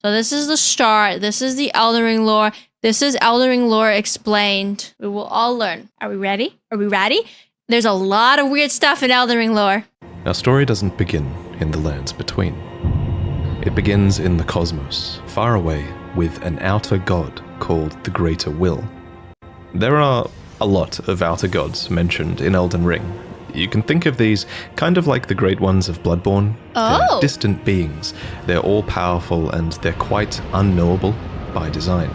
So this is the start. This is the Elden Ring lore. This is Elden Ring lore explained. We will all learn. Are we ready? Are we ready? There's a lot of weird stuff in Elden Ring lore. Our story doesn't begin in the lands between. It begins in the cosmos, far away, with an outer god called the Greater Will. There are a lot of outer gods mentioned in Elden Ring. You can think of these kind of like the Great Ones of Bloodborne. They're distant beings. They're all-powerful and they're quite unknowable by design.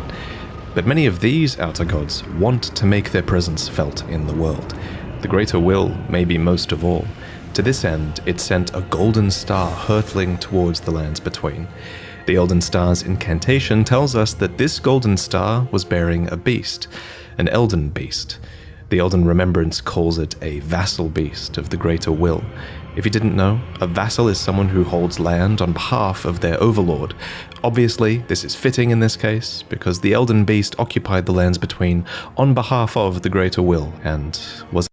But many of these outer gods want to make their presence felt in the world. The Greater Will, maybe most of all. To this end, it sent a golden star hurtling towards the lands between. The Elden Star's incantation tells us that this golden star was bearing a beast, an Elden beast. The Elden Remembrance calls it a vassal beast of the Greater Will. If you didn't know, a vassal is someone who holds land on behalf of their overlord. Obviously, this is fitting in this case, because the Elden beast occupied the lands between on behalf of the Greater Will, and was...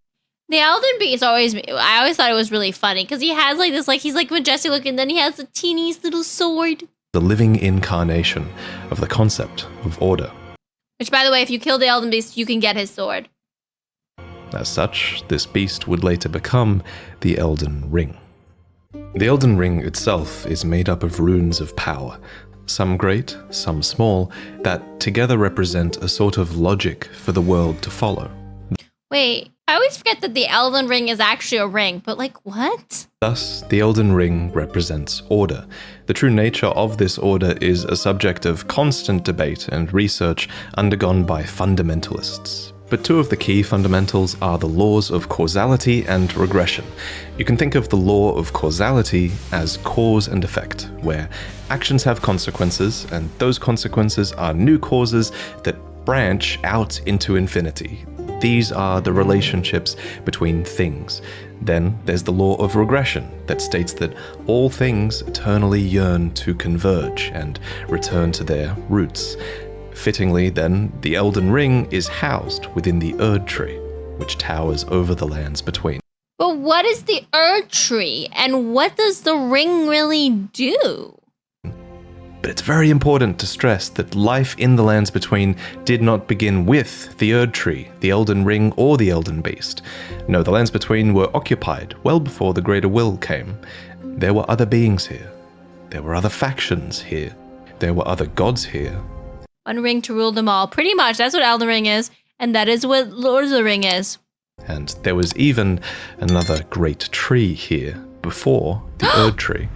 The Elden Beast I always thought it was really funny, because he has like this, like he's like majestic looking, then he has the teeniest little sword. The living incarnation of the concept of order. Which, by the way, if you kill the Elden Beast, you can get his sword. As such, this beast would later become the Elden Ring. The Elden Ring itself is made up of runes of power, some great, some small, that together represent a sort of logic for the world to follow. Wait, I always forget that the Elden Ring is actually a ring, but like, what? Thus, the Elden Ring represents order. The true nature of this order is a subject of constant debate and research undergone by fundamentalists. But two of the key fundamentals are the laws of causality and regression. You can think of the law of causality as cause and effect, where actions have consequences, and those consequences are new causes that branch out into infinity. These are the relationships between things. Then there's the law of regression that states that all things eternally yearn to converge and return to their roots. Fittingly, then, the Elden Ring is housed within the Erd Tree, which towers over the lands between. But what is the Erd Tree, and what does the ring really do? But it's very important to stress that life in the lands between did not begin with the Erd Tree, the Elden Ring, or the Elden Beast. No, the lands between were occupied well before the Greater Will came. There were other beings here. There were other factions here. There were other gods here. One ring to rule them all. Pretty much, that's what Elden Ring is, and that is what Lord of the Ring is. And there was even another great tree here before the Erd Tree.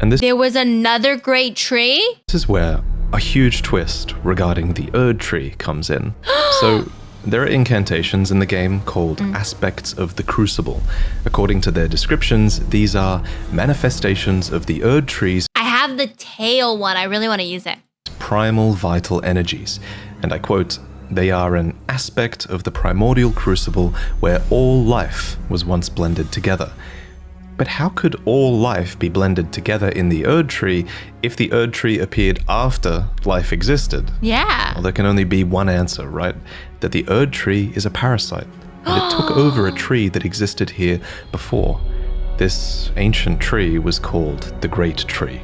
And there was another great tree? This is where a huge twist regarding the Erd Tree comes in. So there are incantations in the game called aspects of the Crucible. According to their descriptions, these are manifestations of the Erd Tree's... I have the tail one. I really want to use it. ...primal vital energies. And I quote, "They are an aspect of the primordial crucible where all life was once blended together." But how could all life be blended together in the Erd Tree if the Erd Tree appeared after life existed? Yeah. Well, there can only be one answer, right? That the Erd Tree is a parasite, and it took over a tree that existed here before. This ancient tree was called the Great Tree.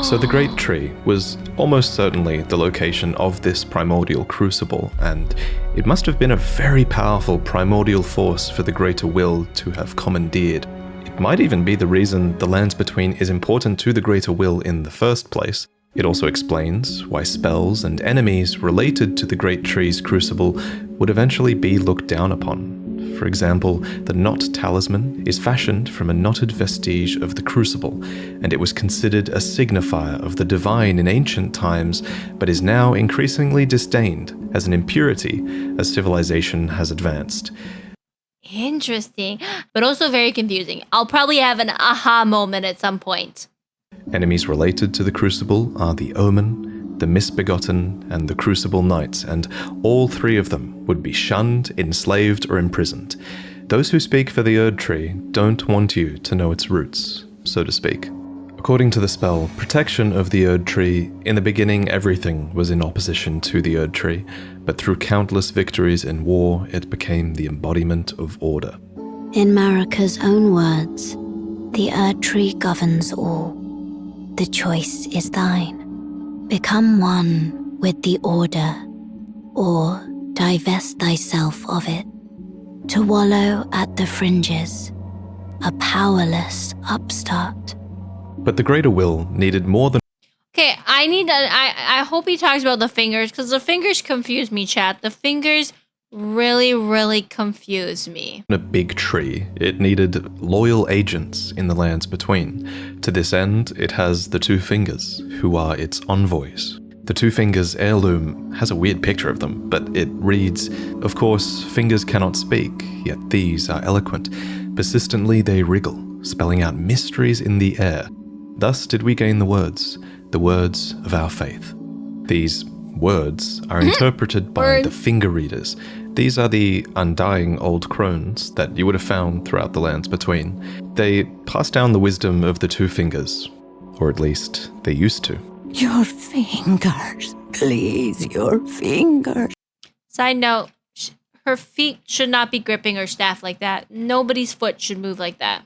So the Great Tree was almost certainly the location of this primordial crucible, and it must have been a very powerful primordial force for the Greater Will to have commandeered. It might even be the reason the lands between is important to the Greater Will in the first place. It also explains why spells and enemies related to the Great Tree's crucible would eventually be looked down upon. For example, the Knot Talisman is fashioned from a knotted vestige of the crucible, and it was considered a signifier of the divine in ancient times, but is now increasingly disdained as an impurity as civilization has advanced. Interesting, but also very confusing. I'll probably have an aha moment at some point. Enemies related to the Crucible are the Omen, the Misbegotten, and the Crucible Knights, and all three of them would be shunned, enslaved, or imprisoned. Those who speak for the Erd Tree don't want you to know its roots, so to speak. According to the spell Protection of the Erd Tree, in the beginning everything was in opposition to the Erd Tree, but through countless victories in war, it became the embodiment of order. In Marika's own words, the Erd Tree governs all. The choice is thine. Become one with the order, or divest thyself of it, to wallow at the fringes, a powerless upstart. But the greater will needed more than Okay, I hope he talks about the fingers, because the fingers confuse me, chat. The fingers really, really confuse me. a big tree. It needed loyal agents in the lands between. To this end, it has the two fingers, who are its envoys. The two fingers heirloom has a weird picture of them, but it reads, "Of course, fingers cannot speak, yet these are eloquent. Persistently they wriggle, spelling out mysteries in the air. Thus did we gain the words of our faith." These words are interpreted by the finger readers. These are the undying old crones that you would have found throughout the lands between. They pass down the wisdom of the two fingers, or at least they used to. Your fingers, please, your fingers. Side note, her feet should not be gripping her staff like that. Nobody's foot should move like that.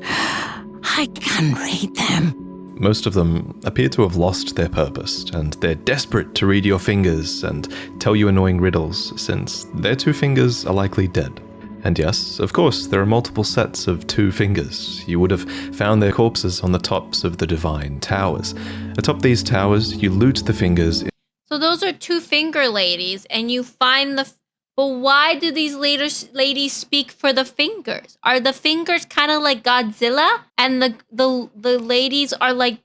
I can read them. Most of them appear to have lost their purpose, and they're desperate to read your fingers and tell you annoying riddles, since their two fingers are likely dead. And yes, of course, there are multiple sets of two fingers. You would have found their corpses on the tops of the divine towers. Atop these towers, you loot the fingers. So those are two finger ladies, and you find the... But why do these ladies speak for the fingers? Are the fingers kind of like Godzilla, and the ladies are like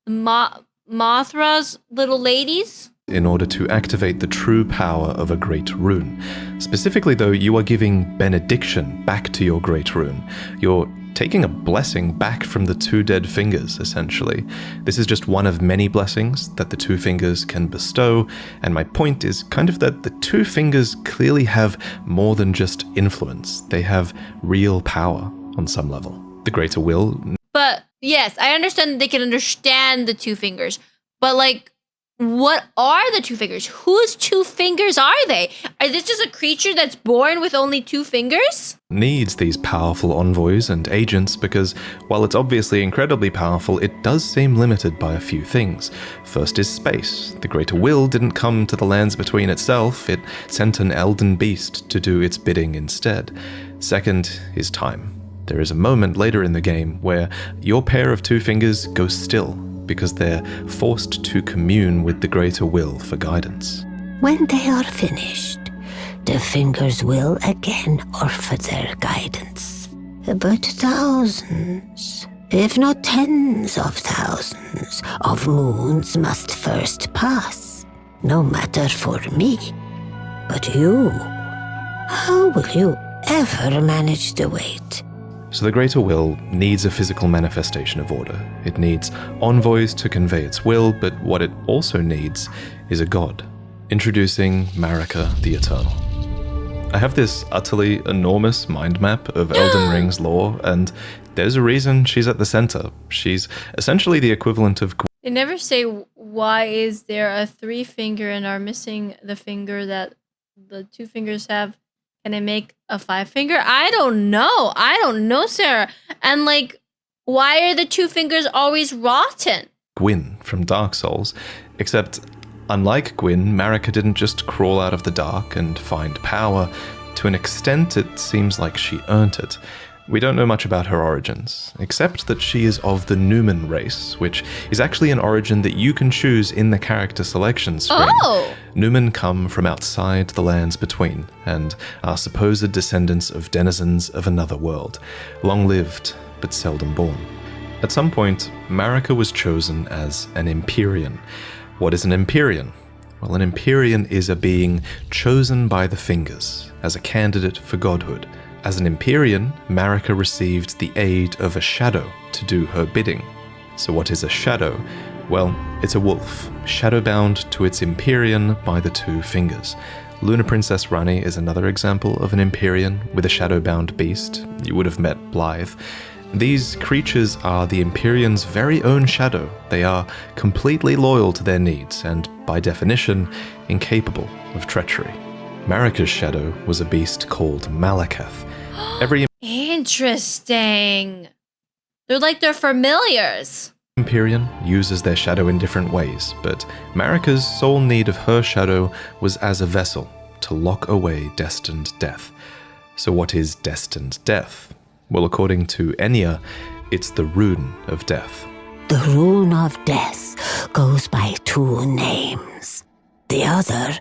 Mothra's little ladies? In order to activate the true power of a great rune. Specifically though, you are giving benediction back to your great rune. You're taking a blessing back from the two dead fingers, essentially. This is just one of many blessings that the two fingers can bestow, and my point is kind of that the two fingers clearly have more than just influence. They have real power on some level. The greater will... But yes, I understand that they can understand the two fingers, but like, what are the two fingers? Whose two fingers are they? Is this just a creature that's born with only two fingers? Needs these powerful envoys and agents because, while it's obviously incredibly powerful, it does seem limited by a few things. First is space. The Greater Will didn't come to the lands between itself, it sent an elden beast to do its bidding instead. Second is time. There is a moment later in the game where your pair of two fingers goes still, because they're forced to commune with the Greater Will for guidance. When they are finished, the fingers will again offer their guidance. But thousands, if not tens of thousands, of moons must first pass. No matter for me. But you, how will you ever manage to wait? So the Greater Will needs a physical manifestation of order. It needs envoys to convey its will, but what it also needs is a god. Introducing Marika the Eternal. I have this utterly enormous mind map of Elden Ring's lore, and there's a reason she's at the center. She's essentially the equivalent of... They never say why is there a three finger and are missing the finger that the two fingers have. Can it make a five finger? I don't know, Sarah. And like, why are the two fingers always rotten? Gwyn from Dark Souls, except unlike Gwyn, Marika didn't just crawl out of the dark and find power. To an extent, it seems like she earned it. We don't know much about her origins, except that she is of the Numen race, which is actually an origin that you can choose in the character selection screen. Oh! Numen come from outside the lands between, and are supposed descendants of denizens of another world, long-lived but seldom born. At some point, Marika was chosen as an Empyrean. What is an Empyrean? Well, an Empyrean is a being chosen by the fingers as a candidate for godhood. As an Empyrean, Marika received the aid of a shadow to do her bidding. So what is a shadow? Well, it's a wolf, shadow-bound to its Empyrean by the two fingers. Luna Princess Rani is another example of an Empyrean with a shadow-bound beast. You would have met Blythe. These creatures are the Empyrean's very own shadow. They are completely loyal to their needs and, by definition, incapable of treachery. Marika's shadow was a beast called Malakath. Every Interesting. They're like their familiars. Empyrean uses their shadow in different ways, but Marika's sole need of her shadow was as a vessel to lock away destined death. So what is destined death? Well, according to Enya, it's the rune of death. The rune of death goes by two names. The other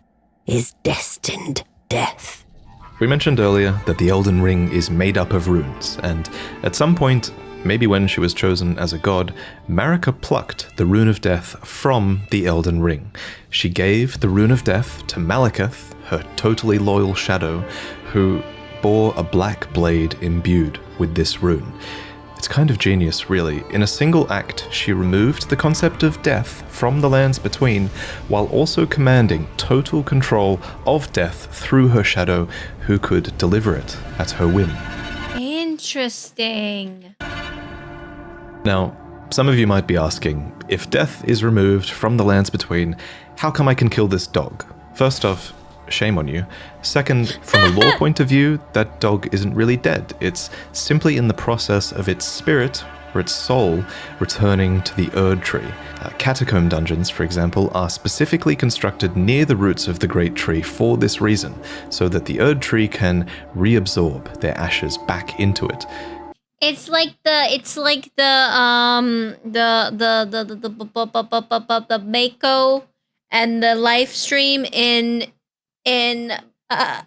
is destined death. We mentioned earlier that the Elden Ring is made up of runes, and at some point, maybe when she was chosen as a god, Marika plucked the rune of death from the Elden Ring. She gave the rune of death to Malekith, her totally loyal shadow, who bore a black blade imbued with this rune. It's kind of genius, really. In a single act, she removed the concept of death from the lands between, while also commanding total control of death through her shadow, who could deliver it at her whim. Interesting. Now, some of you might be asking, if death is removed from the lands between, how come I can kill this dog? First off, shame on you. Second, from a lore point of view, that dog isn't really dead. It's simply in the process of its spirit, or its soul, returning to the Erd Tree. Catacomb dungeons, for example, are specifically constructed near the roots of the Great Tree for this reason, so that the Erd Tree can reabsorb their ashes back into it. It's like the Mako and the live stream in Final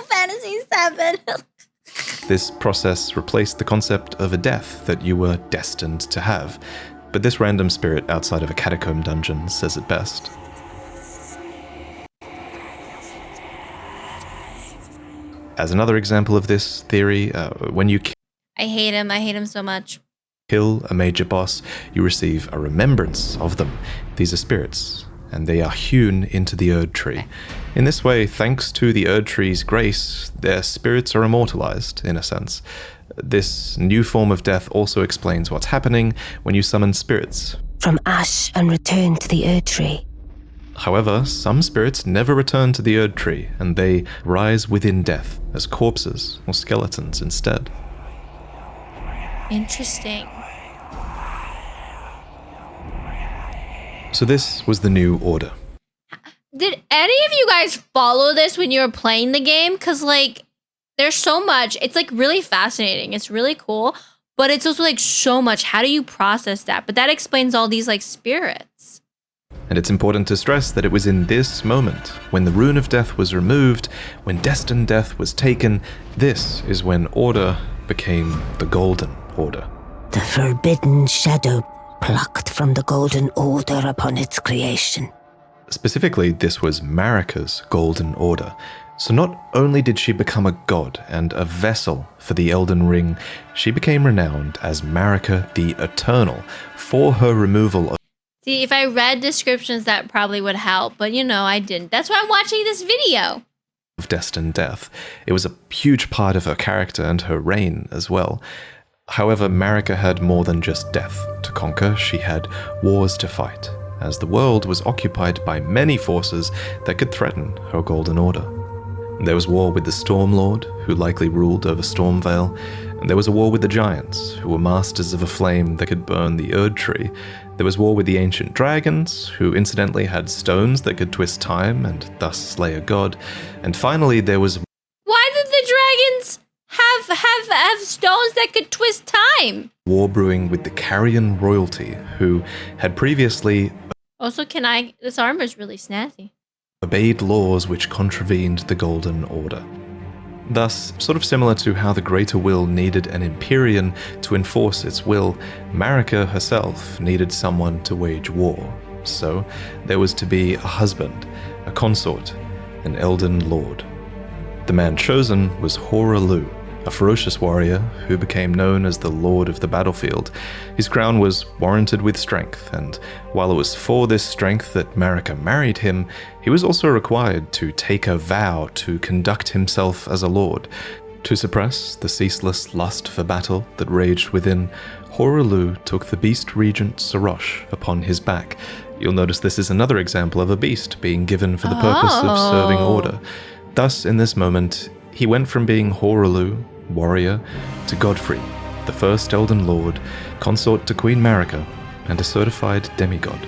Fantasy VII. This process replaced the concept of a death that you were destined to have, but this random spirit outside of a catacomb dungeon says it best. As another example of this theory, when you I hate him so much. kill a major boss, you receive a remembrance of them. These are spirits, and they are hewn into the Erd Tree. In this way, thanks to the Erd Tree's grace, their spirits are immortalized, in a sense. This new form of death also explains what's happening when you summon spirits. From ash and return to the Erd Tree. However, some spirits never return to the Erd Tree, and they rise within death as corpses or skeletons instead. Interesting. So this was the new order. Did any of you guys follow this when you were playing the game? Because, like, there's so much. It's, like, really fascinating. It's really cool. But it's also, like, so much. How do you process that? But that explains all these, like, spirits. And it's important to stress that it was in this moment, when the rune of death was removed, when destined death was taken, this is when order became the Golden Order. The forbidden shadow plucked from the Golden Order upon its creation. Specifically, this was Marika's Golden Order. So not only did she become a god and a vessel for the Elden Ring, she became renowned as Marika the Eternal for her removal of See, if I read descriptions, that probably would help. But, you know, I didn't. That's why I'm watching this video. destined death. It was a huge part of her character and her reign as well. However, Marika had more than just death to conquer. She had wars to fight, as the world was occupied by many forces that could threaten her Golden Order. There was war with the Storm Lord, who likely ruled over Stormvale, and there was a war with the Giants, who were masters of a flame that could burn the Erd Tree. There was war with the Ancient Dragons, who incidentally had stones that could twist time and thus slay a god. And finally, there was... Why did the dragons have stones that could twist time? war brewing with the Carrion royalty, who had previously Also, this armor's really snazzy. obeyed laws which contravened the Golden Order. Thus, sort of similar to how the Greater Will needed an Empyrean to enforce its will, Marika herself needed someone to wage war. So, there was to be a husband, a consort, an Elden Lord. The man chosen was Hoarah, a ferocious warrior who became known as the Lord of the Battlefield. His crown was warranted with strength, and while it was for this strength that Marika married him, he was also required to take a vow to conduct himself as a lord. To suppress the ceaseless lust for battle that raged within, Hoarah took the beast regent Sarosh upon his back. You'll notice this is another example of a beast being given for the purpose of serving order. Thus, in this moment, he went from being Hoarah, warrior, to Godfrey, the first Elden Lord, consort to Queen Marika, and a certified demigod.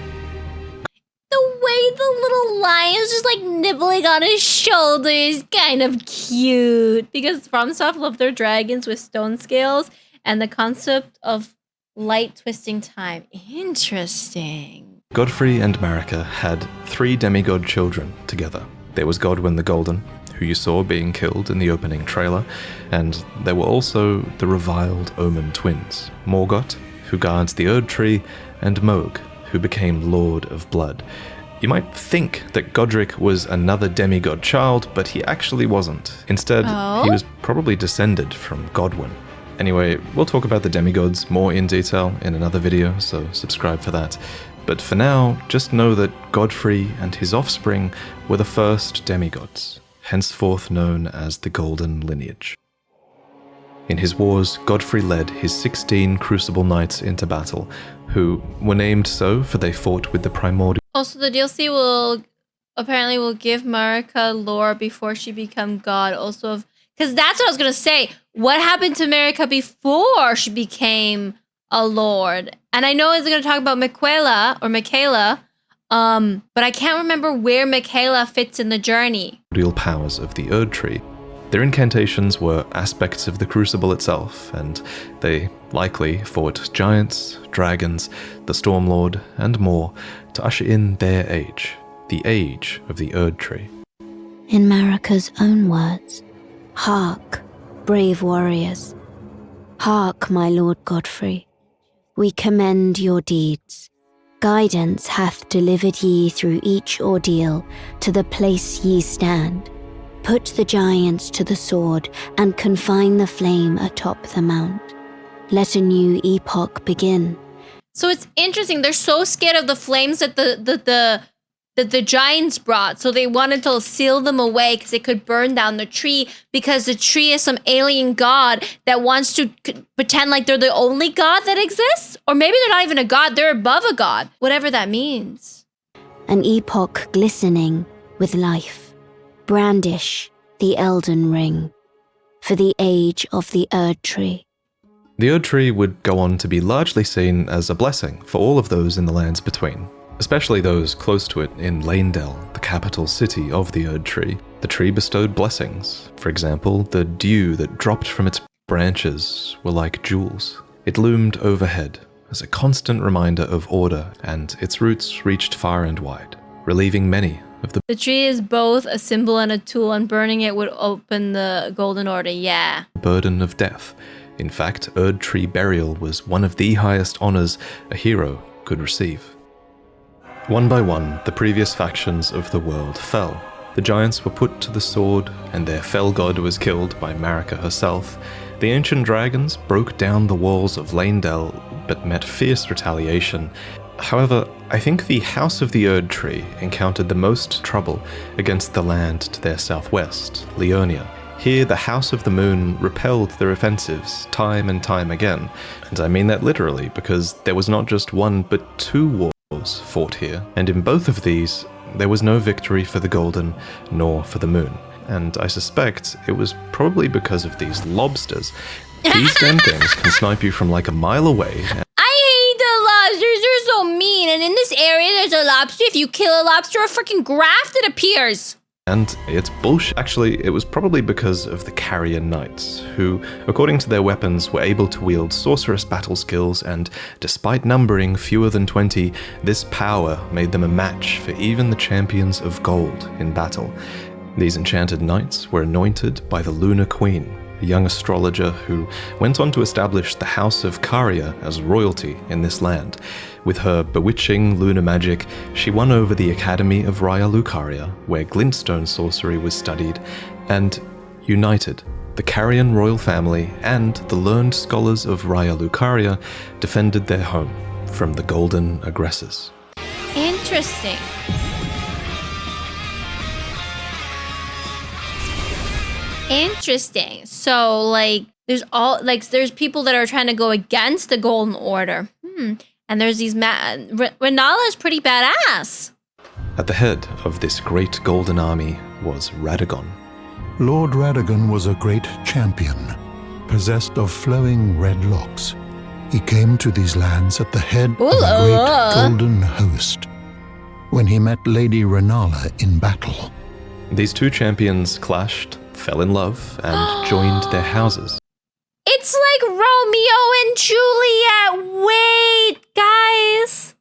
The way the little lion is just like nibbling on his shoulder is kind of cute. Because FromSoft love their dragons with stone scales and the concept of light twisting time. Interesting. Godfrey and Marika had 3 demigod children together. There was Godwyn the Golden, who you saw being killed in the opening trailer, and there were also the reviled Omen twins, Morgoth, who guards the Erd Tree, and Mohg, who became Lord of Blood. You might think that Godric was another demigod child, but he actually wasn't. Instead, he was probably descended from Godwyn. Anyway, we'll talk about the demigods more in detail in another video, so subscribe for that. But for now, just know that Godfrey and his offspring were the first demigods, henceforth known as the Golden Lineage. In his wars, Godfrey led his 16 Crucible Knights into battle, who were named so for they fought with the primordial. Also, the DLC will give Marika lore before she become god. Also, because that's what I was gonna say. What happened to Marika before she became a lord? And I know it's gonna talk about Michaela, but I can't remember where Michaela fits in the journey. Powers of the Erd Tree. Their incantations were aspects of the Crucible itself, and they likely fought giants, dragons, the Stormlord, and more to usher in their age, the age of the Erd Tree. In Marika's own words, "Hark, brave warriors. Hark, my Lord Godfrey. We commend your deeds. Guidance hath delivered ye through each ordeal to the place ye stand. Put the giants to the sword and confine the flame atop the mount. Let a new epoch begin." So it's interesting. They're so scared of the flames that the giants brought, so they wanted to seal them away because it could burn down the tree, because the tree is some alien god that wants to pretend like they're the only god that exists. Or maybe they're not even a god, they're above a god. Whatever that means. An epoch glistening with life. Brandish the Elden Ring for the age of the Erd Tree. The Erd Tree would go on to be largely seen as a blessing for all of those in the lands between, especially those close to it in Leyndell, the capital city of the Erd Tree. The tree bestowed blessings. For example, the dew that dropped from its branches were like jewels. It loomed overhead as a constant reminder of order, and its roots reached far and wide, relieving many of the tree is both a symbol and a tool, and burning it would open the Golden Order, yeah. burden of death. In fact, Erd Tree burial was one of the highest honors a hero could receive. One by one, the previous factions of the world fell. The giants were put to the sword, and their fell god was killed by Marika herself. The ancient dragons broke down the walls of Leyndell, but met fierce retaliation. However, I think the House of the Erd Tree encountered the most trouble against the land to their southwest, Leonia. Here, the House of the Moon repelled their offensives time and time again, and I mean that literally, because there was not just one but 2 wars fought here, and in both of these, there was no victory for the Golden nor for the Moon. And I suspect it was probably because of these lobsters. These damn things can snipe you from like a mile away. Lobsters are so mean, and in this area there's a lobster. If you kill a lobster, a freaking graft it appears. And it's bullshit. Actually, it was probably because of the Carrier Knights, who, according to their weapons, were able to wield sorcerous battle skills, and despite numbering fewer than 20, this power made them a match for even the champions of gold in battle. These enchanted knights were anointed by the Lunar Queen, a young astrologer who went on to establish the House of Caria as royalty in this land. With her bewitching lunar magic, she won over the Academy of Raya Lucaria, where glintstone sorcery was studied, and united the Carian royal family and the learned scholars of Raya Lucaria defended their home from the golden aggressors. Interesting. Interesting. So, like, there's people that are trying to go against the Golden Order. And there's these Renala is pretty badass. At the head of this great golden army was Radagon. Lord Radagon was a great champion, possessed of flowing red locks. He came to these lands at the head Ooh, of a great golden host when he met Lady Renala in battle. These two champions clashed, fell in love, and joined their houses. It's like Romeo and Juliet. Wait, guys.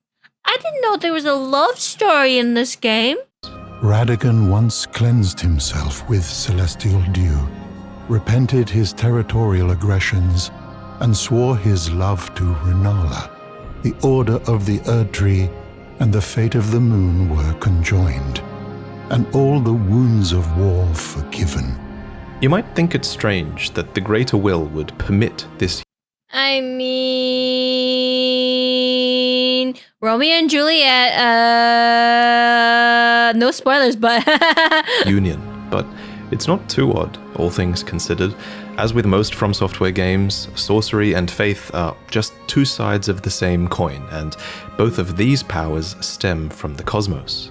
I didn't know there was a love story in this game. Radagon once cleansed himself with celestial dew, repented his territorial aggressions, and swore his love to Renala. The order of the Erdtree and the fate of the moon were conjoined, and all the wounds of war forgiven. You might think it strange that the Greater Will would permit this I mean, Romeo and Juliet, no spoilers, but union, but it's not too odd, all things considered. As with most From Software games, sorcery and faith are just two sides of the same coin, and both of these powers stem from the cosmos.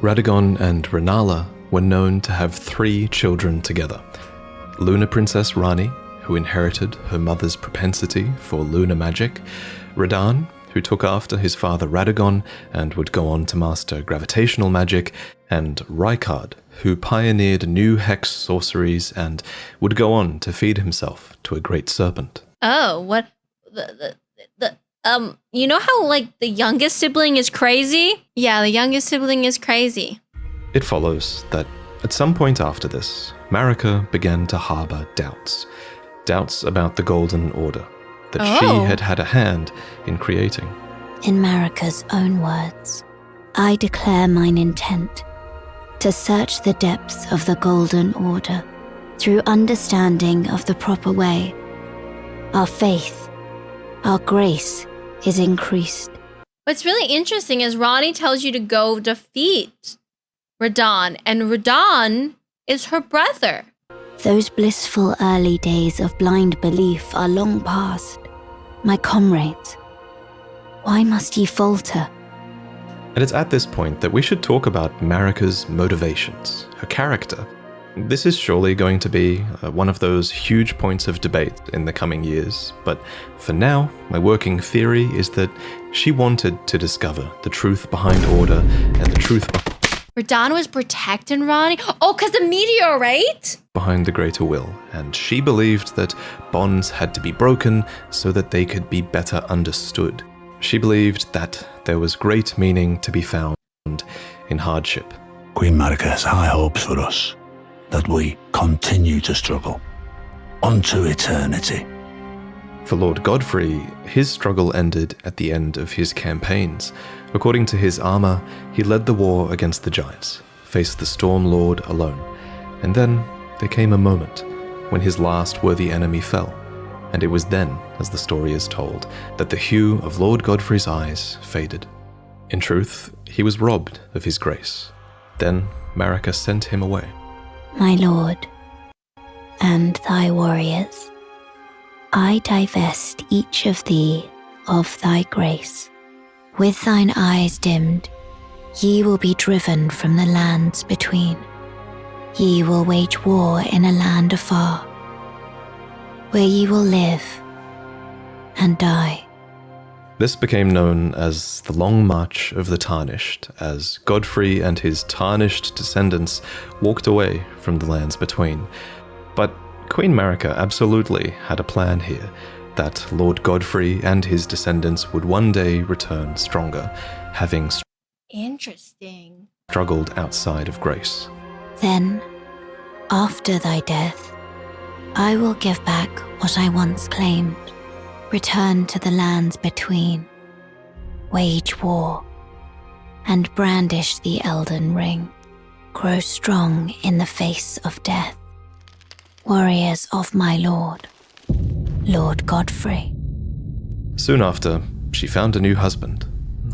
Radagon and Renala were known to have 3 children together. Lunar Princess Rani, who inherited her mother's propensity for lunar magic, Radahn, who took after his father Radagon and would go on to master gravitational magic, and Rykard, who pioneered new hex sorceries and would go on to feed himself to a great serpent. oh, what you know how like the youngest sibling is crazy? Yeah, the youngest sibling is crazy. It follows that at some point after this, Marika began to harbor doubts. Doubts about the Golden Order that she had had a hand in creating. In Marika's own words, I declare mine intent to search the depths of the Golden Order through understanding of the proper way. Our faith, our grace is increased. What's really interesting is Ronnie tells you to go defeat Radahn, and Radahn is her brother. Those blissful early days of blind belief are long past. My comrades, why must ye falter? And it's at this point that we should talk about Marika's motivations, her character. This is surely going to be one of those huge points of debate in the coming years, but for now, my working theory is that she wanted to discover the truth behind order and the truth Radahn was protecting Ronnie? Oh, because the meteor, right? behind the Greater Will, and she believed that bonds had to be broken so that they could be better understood. She believed that there was great meaning to be found in hardship. Queen Marika has high hopes for us, that we continue to struggle unto eternity. For Lord Godfrey, his struggle ended at the end of his campaigns. According to his armor, he led the war against the giants, faced the Storm Lord alone, and then there came a moment when his last worthy enemy fell, and it was then, as the story is told, that the hue of Lord Godfrey's eyes faded. In truth, he was robbed of his grace. Then Marika sent him away. My lord, and thy warriors, I divest each of thee of thy grace. With thine eyes dimmed, ye will be driven from the lands between. Ye will wage war in a land afar, where ye will live and die. This became known as the Long March of the Tarnished, as Godfrey and his tarnished descendants walked away from the lands between. But Queen Marika absolutely had a plan here, that Lord Godfrey and his descendants would one day return stronger, having Interesting. struggled outside of grace. Then, after thy death, I will give back what I once claimed, return to the lands between, wage war, and brandish the Elden Ring, grow strong in the face of death. Warriors of my lord, Lord Godfrey. Soon after, she found a new husband.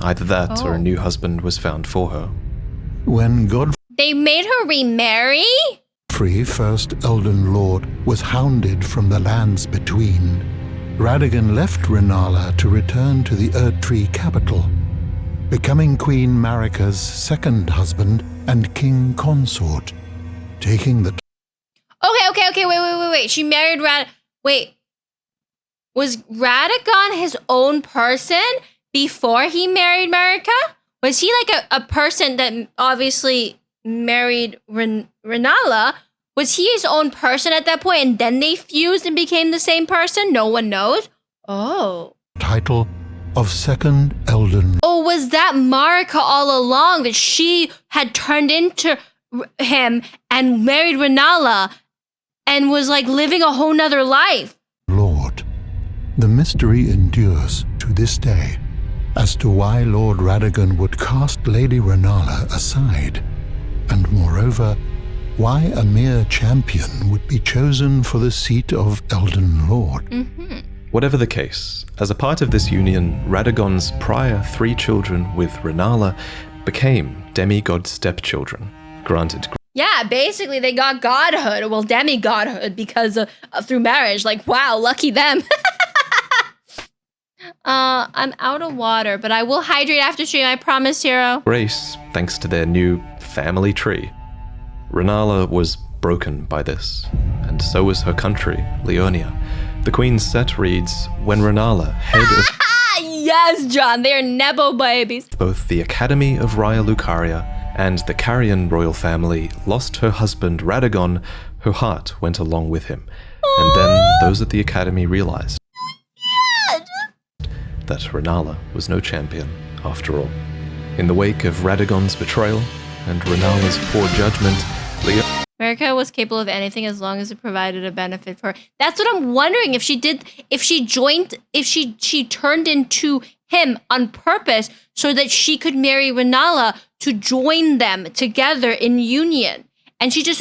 Either that or a new husband was found for her. When Godfrey, They made her remarry? first Elden Lord, was hounded from the lands between, Radagon left Renala to return to the Erdtree capital, becoming Queen Marika's second husband and king consort, taking the Okay, wait. She married Wait, was Radagon his own person before he married Marika? Was he like a person that obviously married Renala? Was he his own person at that point and then they fused and became the same person? No one knows. Oh. Title of second Elden. Oh, was that Marika all along, that she had turned into him and married Renala and was like living a whole nother life? Lord. The mystery endures to this day as to why Lord Radagon would cast Lady Renala aside, and moreover, why a mere champion would be chosen for the seat of Elden Lord. Whatever the case, as a part of this union, Radagon's prior 3 children with Renala became demigod stepchildren, granted. Yeah, basically they got godhood, well, demigodhood, because through marriage. Like, wow, lucky them. I'm out of water, but I will hydrate after stream, I promise, Hero. Grace, thanks to their new family tree. Renala was broken by this, and so was her country, Leonia. The Queen's set reads, when Renala, head of Yes, John, they're Nebo babies. both the Academy of Raya Lucaria and the Carian royal family, lost her husband Radagon, her heart went along with him. And then those at the Academy realized that Renala was no champion after all. In the wake of Radagon's betrayal and Renala's poor judgment, Marika was capable of anything as long as it provided a benefit for her. That's what I'm wondering, if she turned into him on purpose so that she could marry Renala to join them together in union. And she just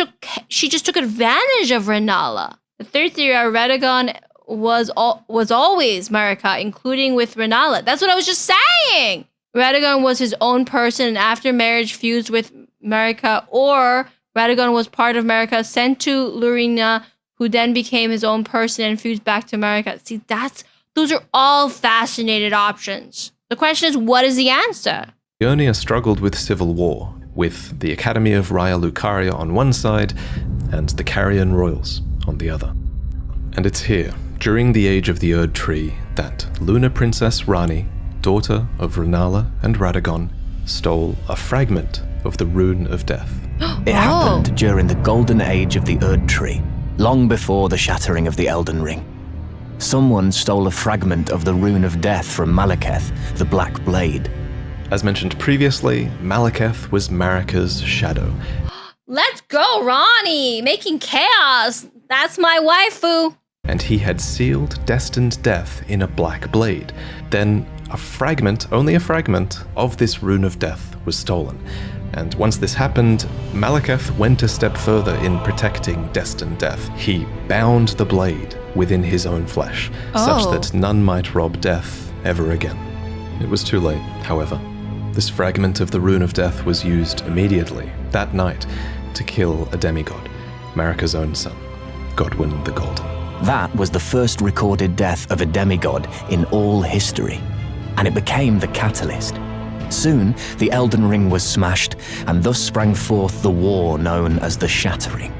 took advantage of Renala. The third theory, Radagon was always Marika, including with Renala. That's what I was just saying. Radagon was his own person and after marriage fused with Marika, or Radagon was part of Marika, sent to Lurina, who then became his own person and fused back to Marika. See, those are all fascinated options. The question is, what is the answer? Leonia struggled with civil war, with the Academy of Raya Lucaria on one side and the Carian royals on the other. And it's here, during the age of the Erd Tree, that Lunar Princess Rani, daughter of Renala and Radagon, stole a fragment of the Rune of Death. It happened during the golden age of the Erd Tree, long before the shattering of the Elden Ring. Someone stole a fragment of the Rune of Death from Malekith, the Black Blade. As mentioned previously, Malekith was Marika's shadow. Let's go, Ronnie! Making chaos! That's my waifu! And he had sealed destined death in a black blade. Then a fragment, only a fragment, of this Rune of Death was stolen. And once this happened, Malekith went a step further in protecting destined death. He bound the blade within his own flesh, such that none might rob death ever again. It was too late, however. This fragment of the Rune of Death was used immediately, that night, to kill a demigod, Marika's own son, Godwyn the Golden. That was the first recorded death of a demigod in all history, and it became the catalyst. Soon, the Elden Ring was smashed, and thus sprang forth the war known as the Shattering.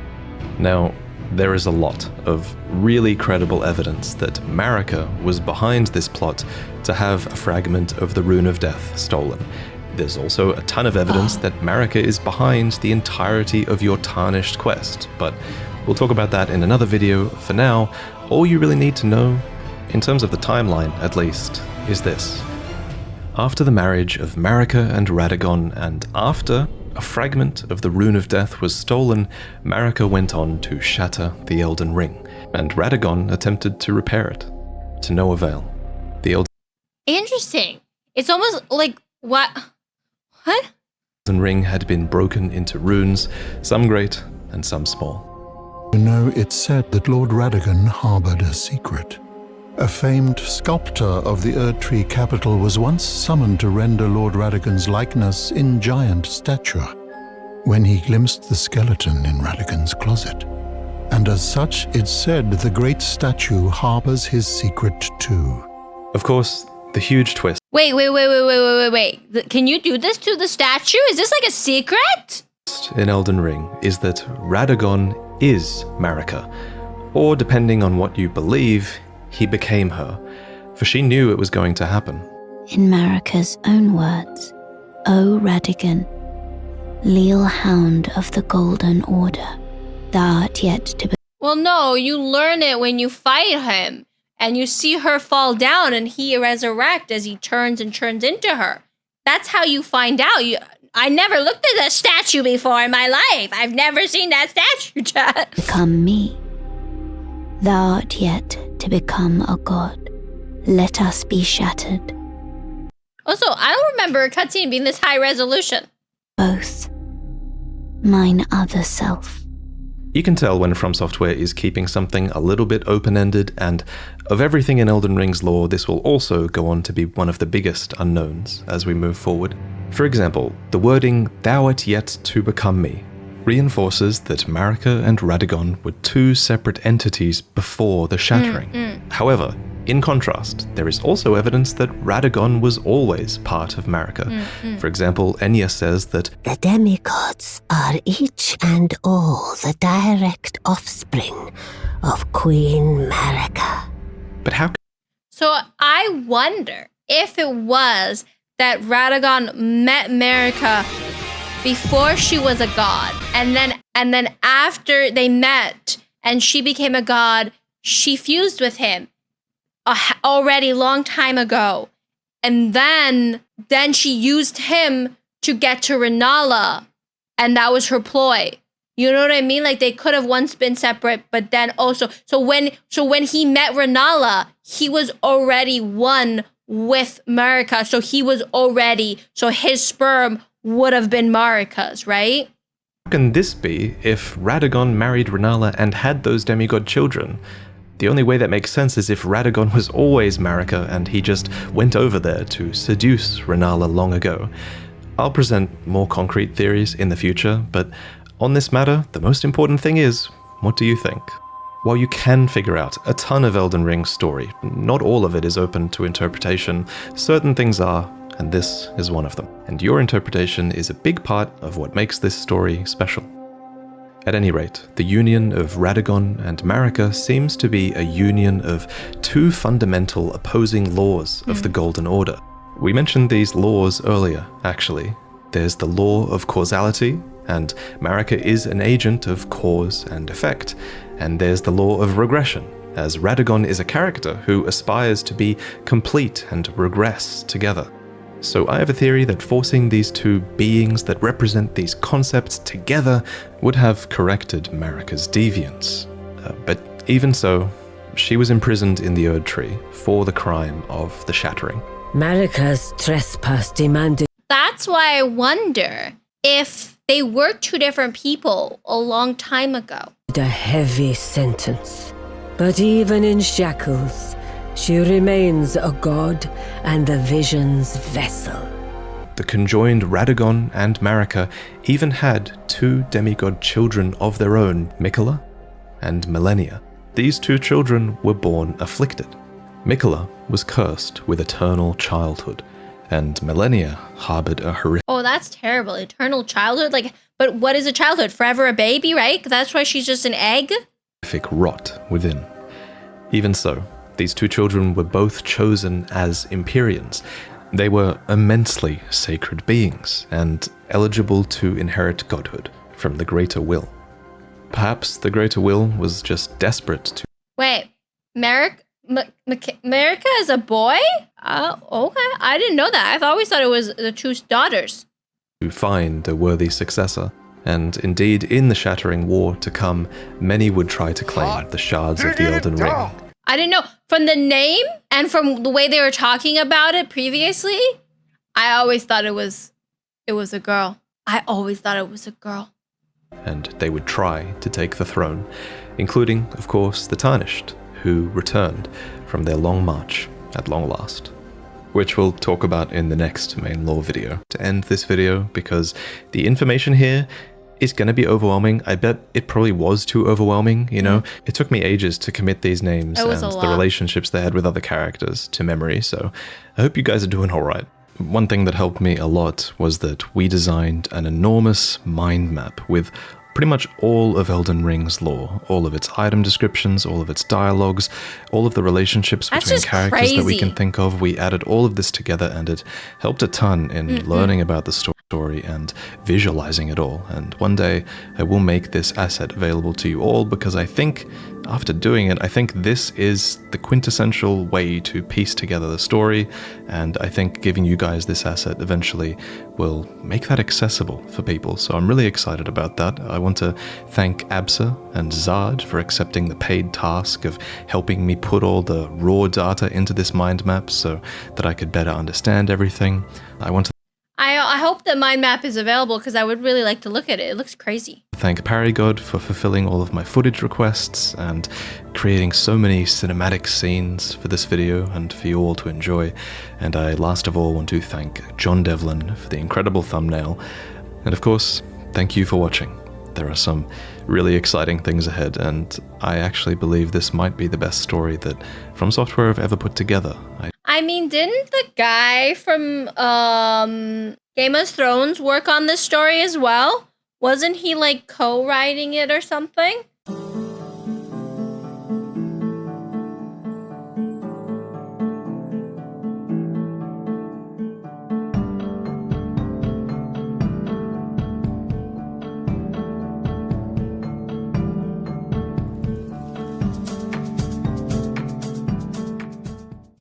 Now, there is a lot of really credible evidence that Marika was behind this plot to have a fragment of the Rune of Death stolen. There's also a ton of evidence that Marika is behind the entirety of your tarnished quest, but we'll talk about that in another video. For now, all you really need to know, in terms of the timeline at least, is this. After the marriage of Marika and Radagon, and after a fragment of the Rune of Death was stolen, Marika went on to shatter the Elden Ring, and Radagon attempted to repair it, to no avail. The Interesting. It's almost like, what? Elden Ring had been broken into runes, some great and some small. You know, it's said that Lord Radagon harbored a secret. A famed sculptor of the Erd Tree capital was once summoned to render Lord Radagon's likeness in giant stature, when he glimpsed the skeleton in Radagon's closet. And as such, it's said the great statue harbors his secret too. Of course, the huge twist Wait. Can you do this to the statue? Is this like a secret? in Elden Ring is that Radagon is Marika, Or depending on what you believe, he became her, for she knew it was going to happen. In Marika's own words, O Radigan, leal hound of the Golden Order, thou art yet to be. Well, no, you learn it when you fight him and you see her fall down and he resurrects as he turns and turns into her. That's how you find out. I never looked at that statue before in my life. I've never seen that statue, Chad. Become me. Thou art yet to become a god. Let us be shattered. Also, I don't remember a cutscene being this high resolution. Both. Mine other self. You can tell when From Software is keeping something a little bit open-ended, and of everything in Elden Ring's lore, this will also go on to be one of the biggest unknowns as we move forward. For example, the wording, thou art yet to become me, reinforces that Marika and Radagon were two separate entities before the shattering. However, in contrast, there is also evidence that Radagon was always part of Marika. For example, Enya says that The demigods are each and all the direct offspring of Queen Marika. but how So I wonder if it was that Radagon met Marika before she was a god, and then after they met and she became a god, she fused with him already long time ago, and then she used him to get to Renala, and that was her ploy. You know what I mean? Like, they could have once been separate, but then also, so when he met Renala, he was already one with Marika, so his sperm would have been Marika's, right? How can this be if Radagon married Renala and had those demigod children? The only way that makes sense is if Radagon was always Marika and he just went over there to seduce Renala long ago. I'll present more concrete theories in the future, but on this matter, the most important thing is, what do you think? While you can figure out a ton of Elden Ring's story, not all of it is open to interpretation. Certain things are, and this is one of them. And your interpretation is a big part of what makes this story special. At any rate, the union of Radagon and Marika seems to be a union of two fundamental opposing laws of the Golden Order. We mentioned these laws earlier, actually. There's the law of causality, and Marika is an agent of cause and effect. And there's the law of regression, as Radagon is a character who aspires to be complete and regress together. So I have a theory that forcing these two beings that represent these concepts together would have corrected Marika's deviance. But even so, she was imprisoned in the Erd Tree for the crime of the shattering. Marika's trespass demanded. That's why I wonder if they were two different people a long time ago. A heavy sentence. But even in shackles, she remains a god and the vision's vessel. The conjoined Radagon and Marika even had two demigod children of their own, Mikola and Millennia. These two children were born afflicted. Mikola was cursed with eternal childhood, and Millennia harbored a horrific Oh, that's terrible. Eternal childhood? Like, but what is a childhood? Forever a baby, right? That's why she's just an egg? rot within. Even so, these two children were both chosen as Empyreans. They were immensely sacred beings and eligible to inherit godhood from the Greater Will. Perhaps the Greater Will was just desperate to Wait, Marika is a boy? Okay. I didn't know that. I always thought it was the two daughters. find a worthy successor. And indeed, in the Shattering War to come, many would try to claim the shards of the Elden Ring. I didn't know. From the name and from the way they were talking about it previously, I always thought it was a girl. I always thought it was a girl. And they would try to take the throne, including, of course, the Tarnished, who returned from their long march at long last. Which we'll talk about in the next main lore video. To end this video, because the information here is going to be overwhelming. I bet it probably was too overwhelming, you know? It took me ages to commit these names It was and a the lot. relationships they had with other characters to memory, so I hope you guys are doing alright. One thing that helped me a lot was that we designed an enormous mind map with pretty much all of Elden Ring's lore, all of its item descriptions, all of its dialogues, all of the relationships That's between just characters that we can crazy. think of. We added all of this together, and it helped a ton in learning about the story and visualizing it all. And one day I will make this asset available to you all, because I think after doing it, I think this is the quintessential way to piece together the story, and I think giving you guys this asset eventually will make that accessible for people. So I'm really excited about that. I want to thank Absa and Zard for accepting the paid task of helping me put all the raw data into this mind map so that I could better understand everything. I want to I hope the mind map is available because I would really like to look at it. It looks crazy. thank Paragod for fulfilling all of my footage requests and creating so many cinematic scenes for this video and for you all to enjoy. And I last of all want to thank John Devlin for the incredible thumbnail. And of course, thank you for watching. There are some really exciting things ahead, and I actually believe this might be the best story that From Software have ever put together. I mean, didn't the guy from Game of Thrones work on this story as well? Wasn't he like co-writing it or something?